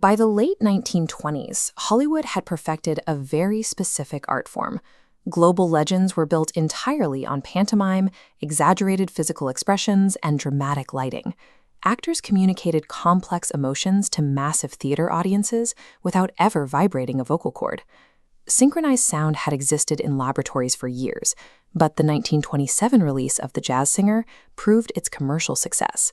By the late 1920s, Hollywood had perfected a very specific art form. Global legends were built entirely on pantomime, exaggerated physical expressions, and dramatic lighting. Actors communicated complex emotions to massive theater audiences without ever vibrating a vocal cord. Synchronized sound had existed in laboratories for years, but the 1927 release of The Jazz Singer proved its commercial success.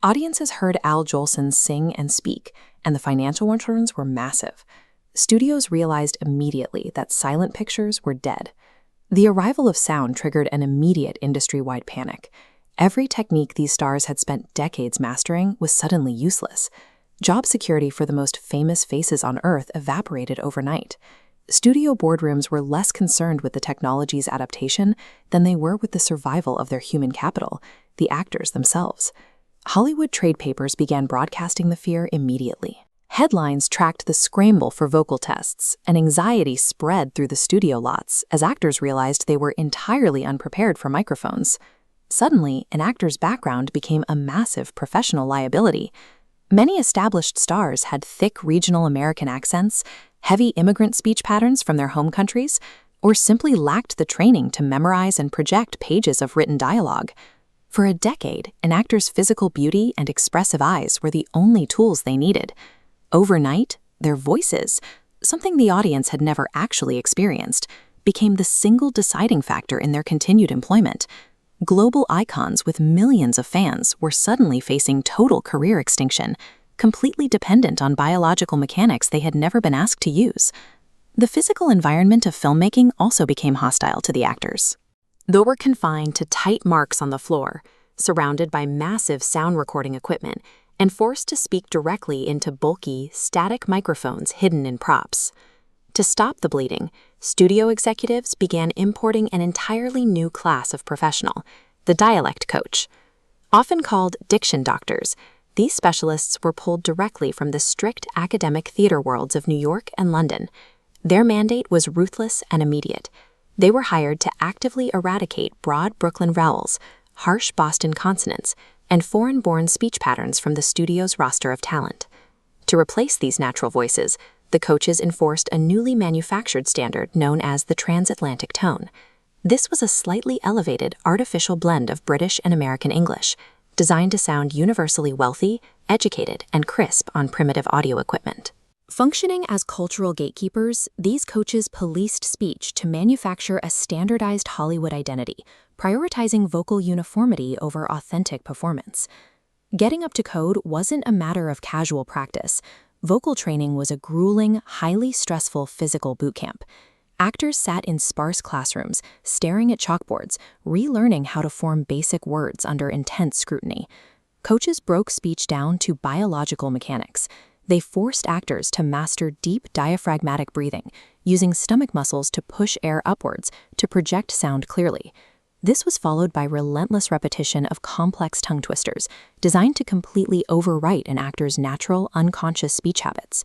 Audiences heard Al Jolson sing and speak, and the financial returns were massive. Studios realized immediately that silent pictures were dead. The arrival of sound triggered an immediate industry-wide panic. Every technique these stars had spent decades mastering was suddenly useless. Job security for the most famous faces on Earth evaporated overnight. Studio boardrooms were less concerned with the technology's adaptation than they were with the survival of their human capital, the actors themselves. Hollywood trade papers began broadcasting the fear immediately. Headlines tracked the scramble for vocal tests, and anxiety spread through the studio lots as actors realized they were entirely unprepared for microphones. Suddenly, an actor's background became a massive professional liability. Many established stars had thick regional American accents, heavy immigrant speech patterns from their home countries, or simply lacked the training to memorize and project pages of written dialogue. For a decade, an actor's physical beauty and expressive eyes were the only tools they needed. Overnight, their voices, something the audience had never actually experienced, became the single deciding factor in their continued employment. Global icons with millions of fans were suddenly facing total career extinction, completely dependent on biological mechanics they had never been asked to use. The physical environment of filmmaking also became hostile to the actors. They were confined to tight marks on the floor, surrounded by massive sound recording equipment, and forced to speak directly into bulky, static microphones hidden in props. To stop the bleeding, studio executives began importing an entirely new class of professional, the dialect coach. Often called diction doctors, these specialists were pulled directly from the strict academic theater worlds of New York and London. Their mandate was ruthless and immediate. They were hired to actively eradicate broad Brooklyn vowels, harsh Boston consonants, and foreign-born speech patterns from the studio's roster of talent. To replace these natural voices, the coaches enforced a newly manufactured standard known as the transatlantic tone. This was a slightly elevated, artificial blend of British and American English, designed to sound universally wealthy, educated, and crisp on primitive audio equipment. Functioning as cultural gatekeepers, these coaches policed speech to manufacture a standardized Hollywood identity, prioritizing vocal uniformity over authentic performance. Getting up to code wasn't a matter of casual practice. Vocal training was a grueling, highly stressful physical boot camp. Actors sat in sparse classrooms, staring at chalkboards, relearning how to form basic words under intense scrutiny. Coaches broke speech down to biological mechanics. They forced actors to master deep diaphragmatic breathing, using stomach muscles to push air upwards to project sound clearly. This was followed by relentless repetition of complex tongue twisters, designed to completely overwrite an actor's natural, unconscious speech habits.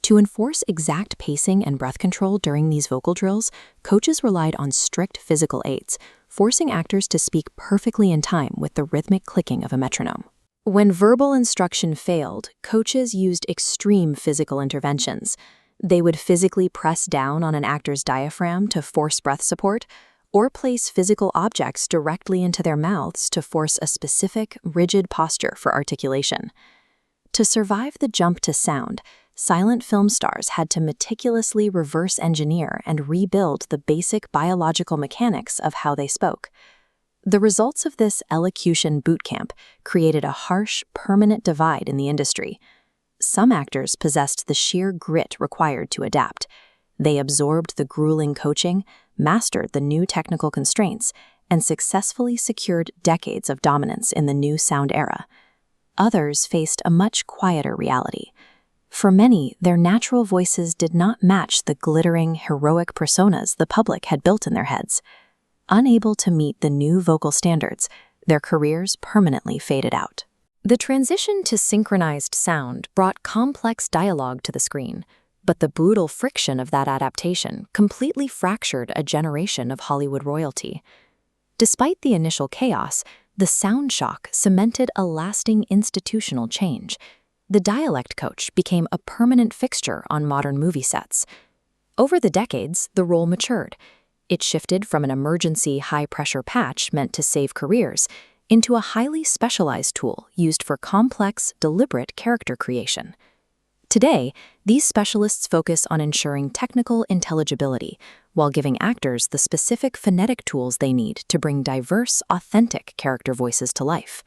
To enforce exact pacing and breath control during these vocal drills, coaches relied on strict physical aids, forcing actors to speak perfectly in time with the rhythmic clicking of a metronome. When verbal instruction failed, coaches used extreme physical interventions. They would physically press down on an actor's diaphragm to force breath support, or place physical objects directly into their mouths to force a specific, rigid posture for articulation. To survive the jump to sound, silent film stars had to meticulously reverse engineer and rebuild the basic biological mechanics of how they spoke. The results of this elocution boot camp created a harsh, permanent divide in the industry. Some actors possessed the sheer grit required to adapt. They absorbed the grueling coaching, mastered the new technical constraints, and successfully secured decades of dominance in the new sound era. Others faced a much quieter reality. For many, their natural voices did not match the glittering, heroic personas the public had built in their heads. Unable to meet the new vocal standards, their careers permanently faded out. The transition to synchronized sound brought complex dialogue to the screen, but the brutal friction of that adaptation completely fractured a generation of Hollywood royalty. Despite the initial chaos, the sound shock cemented a lasting institutional change. the dialect coach became a permanent fixture on modern movie sets. Over the decades, the role matured. It shifted from an emergency high-pressure patch meant to save careers into a highly specialized tool used for complex, deliberate character creation. Today, these specialists focus on ensuring technical intelligibility while giving actors the specific phonetic tools they need to bring diverse, authentic character voices to life.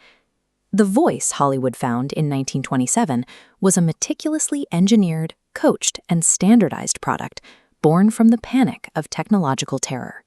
The voice Hollywood found in 1927 was a meticulously engineered, coached, and standardized product born from the panic of technological terror.